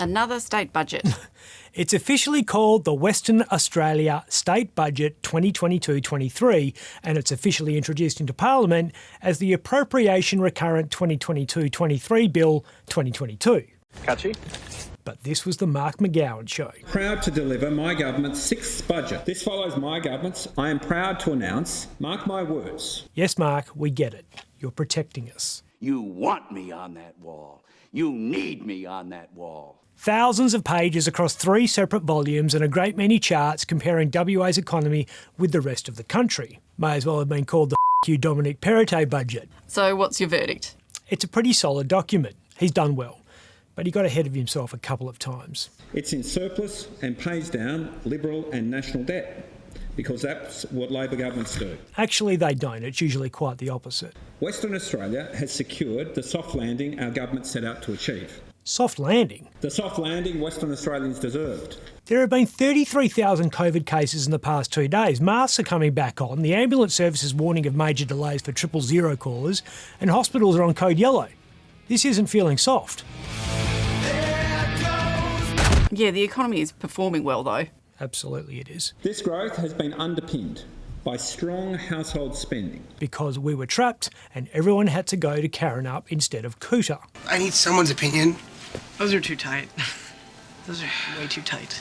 Another state budget. It's officially called the Western Australia State Budget 2022-23, and it's officially introduced into Parliament as the Appropriation Recurrent 2022-23 Bill 2022. Catchy. But this was the Mark McGowan show. Proud to deliver my government's sixth budget. This follows my government's. I am proud to announce, mark my words. Yes, Mark, we get it. You're protecting us. You want me on that wall. You need me on that wall. Thousands of pages across 3 separate volumes and a great many charts comparing WA's economy with the rest of the country. May as well have been called the you Dominic Perrottet budget. So what's your verdict? It's a pretty solid document. He's done well, but he got ahead of himself a couple of times. It's in surplus and pays down Liberal and national debt, because that's what Labor governments do. Actually, they don't. It's usually quite the opposite. Western Australia has secured the soft landing our government set out to achieve. Soft landing? The soft landing Western Australians deserved. There have been 33,000 COVID cases in the past 2 days. Masks are coming back on. The ambulance service is warning of major delays for 000 callers, and hospitals are on code yellow. This isn't feeling soft. Yeah, the economy is performing well though. Absolutely it is. This growth has been underpinned by strong household spending. Because we were trapped and everyone had to go to Karrinyup instead of Coota. I need someone's opinion. Those are too tight. Those are way too tight.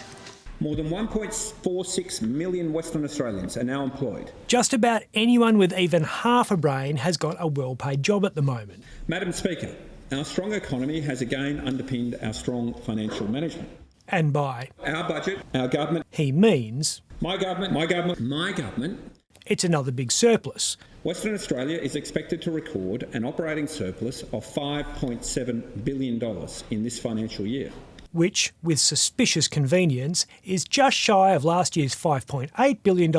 More than 1.46 million Western Australians are now employed. Just about anyone with even half a brain has got a well-paid job at the moment. Madam Speaker, our strong economy has again underpinned our strong financial management. And by our budget, our government, he means my government. It's another big surplus. Western Australia is expected to record an operating surplus of $5.7 billion in this financial year. Which, with suspicious convenience, is just shy of last year's $5.8 billion,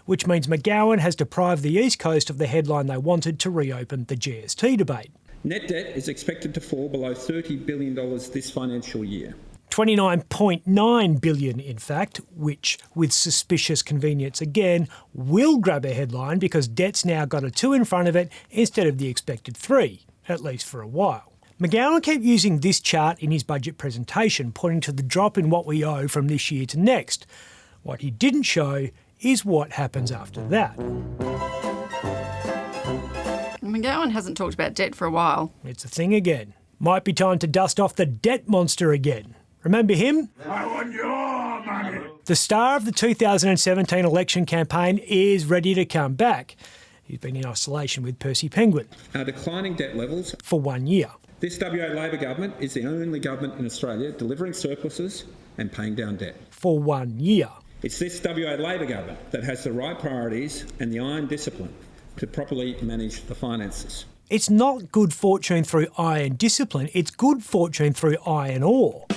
which means McGowan has deprived the East Coast of the headline they wanted to reopen the GST debate. Net debt is expected to fall below $30 billion this financial year. 29.9 billion, in fact, which, with suspicious convenience again, will grab a headline because debt's now got a 2 in front of it instead of the expected 3, at least for a while. McGowan kept using this chart in his budget presentation, pointing to the drop in what we owe from this year to next. What he didn't show is what happens after that. McGowan hasn't talked about debt for a while. It's a thing again. Might be time to dust off the debt monster again. Remember him? I want your money. The star of the 2017 election campaign is ready to come back. He's been in isolation with Percy Penguin. Our declining debt levels for 1 year. This WA Labor government is the only government in Australia delivering surpluses and paying down debt. For 1 year. It's this WA Labor government that has the right priorities and the iron discipline to properly manage the finances. It's not good fortune through iron discipline, it's good fortune through iron ore.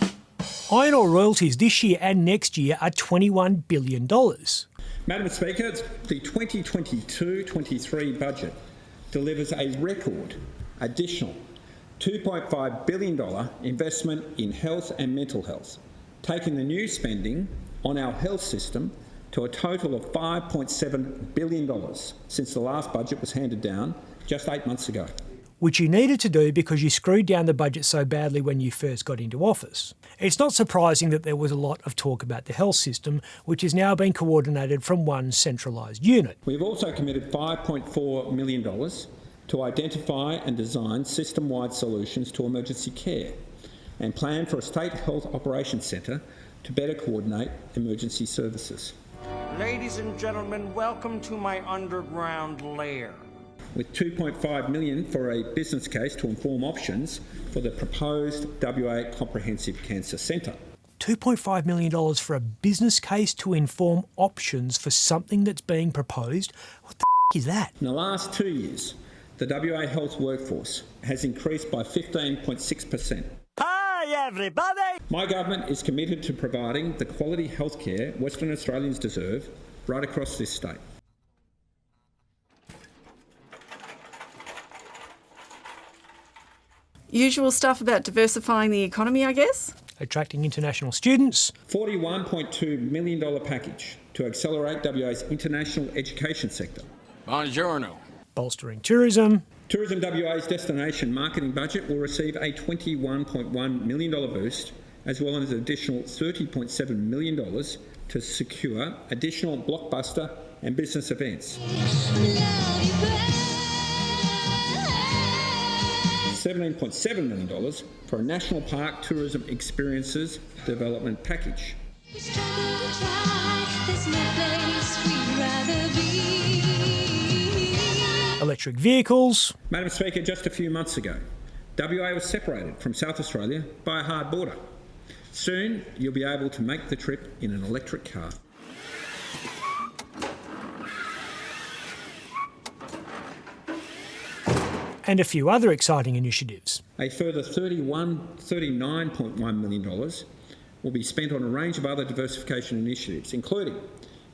Iron ore royalties this year and next year are $21 billion. Madam Speaker, the 2022-23 budget delivers a record additional $2.5 billion investment in health and mental health, taking the new spending on our health system to a total of $5.7 billion since the last budget was handed down just 8 months ago. Which you needed to do because you screwed down the budget so badly when you first got into office. It's not surprising that there was a lot of talk about the health system, which is now being coordinated from one centralised unit. We've also committed $5.4 million to identify and design system-wide solutions to emergency care and plan for a state health operations centre to better coordinate emergency services. Ladies and gentlemen, welcome to my underground lair. With $2.5 million for a business case to inform options for the proposed WA Comprehensive Cancer Centre. $2.5 million for a business case to inform options for something that's being proposed? What the is that? In the last 2 years, the WA health workforce has increased by 15.6%. Hi, everybody! My government is committed to providing the quality healthcare Western Australians deserve right across this state. Usual stuff about diversifying the economy, I guess? Attracting international students. $41.2 million package to accelerate WA's international education sector. Buongiorno. Bolstering tourism. Tourism WA's destination marketing budget will receive a $21.1 million boost as well as an additional $30.7 million to secure additional blockbuster and business events. $17.7 million for a national park tourism experiences development package. Electric vehicles. Madam Speaker, just a few months ago, WA was separated from South Australia by a hard border. Soon, you'll be able to make the trip in an electric car. And a few other exciting initiatives. A further $39.1 million will be spent on a range of other diversification initiatives, including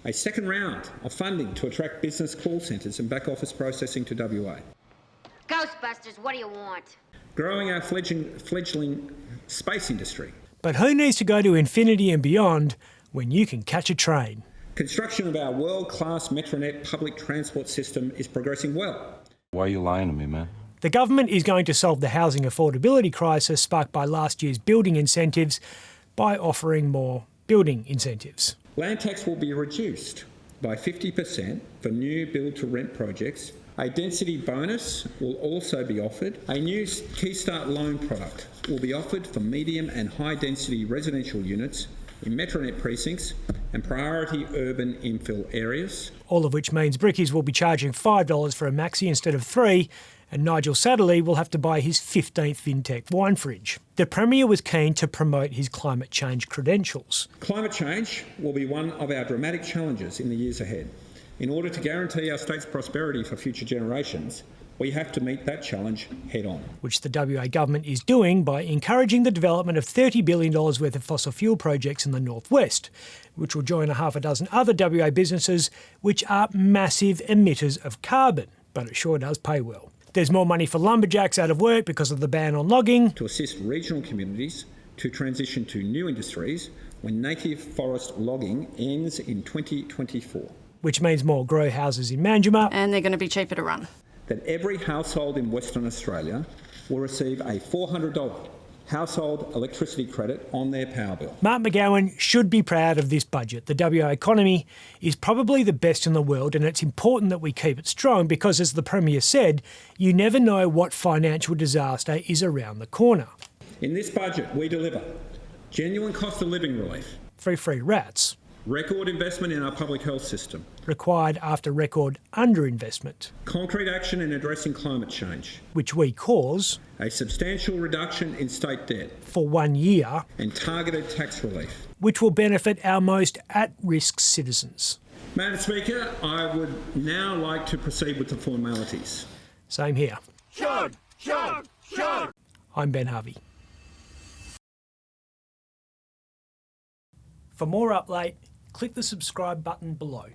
a second round of funding to attract business call centres and back office processing to WA. Ghostbusters, what do you want? Growing our fledgling space industry. But who needs to go to infinity and beyond when you can catch a train? Construction of our world-class Metronet public transport system is progressing well. Why are you lying to me, man? The government is going to solve the housing affordability crisis sparked by last year's building incentives by offering more building incentives. Land tax will be reduced by 50% for new build-to-rent projects. A density bonus will also be offered. A new Keystart loan product will be offered for medium and high-density residential units in Metronet precincts and priority urban infill areas. All of which means brickies will be charging $5 for a maxi instead of $3, and Nigel Satterley will have to buy his 15th Vintec wine fridge. The Premier was keen to promote his climate change credentials. Climate change will be one of our dramatic challenges in the years ahead. In order to guarantee our state's prosperity for future generations, we have to meet that challenge head on. Which the WA government is doing by encouraging the development of $30 billion worth of fossil fuel projects in the northwest, which will join a half a dozen other WA businesses which are massive emitters of carbon. But it sure does pay well. There's more money for lumberjacks out of work because of the ban on logging. To assist regional communities to transition to new industries when native forest logging ends in 2024. Which means more grow houses in Manjimup. And they're going to be cheaper to run. That every household in Western Australia will receive a $400 household electricity credit on their power bill. Mark McGowan should be proud of this budget. The WA economy is probably the best in the world, and it's important that we keep it strong because, as the Premier said, you never know what financial disaster is around the corner. In this budget, we deliver genuine cost of living relief. 3 free rats. Record investment in our public health system. Required after record underinvestment. Concrete action in addressing climate change. Which we cause. A substantial reduction in state debt. For 1 year. And targeted tax relief. Which will benefit our most at-risk citizens. Madam Speaker, I would now like to proceed with the formalities. Same here. Should. I'm Ben Harvey. For more Up Late, click the subscribe button below.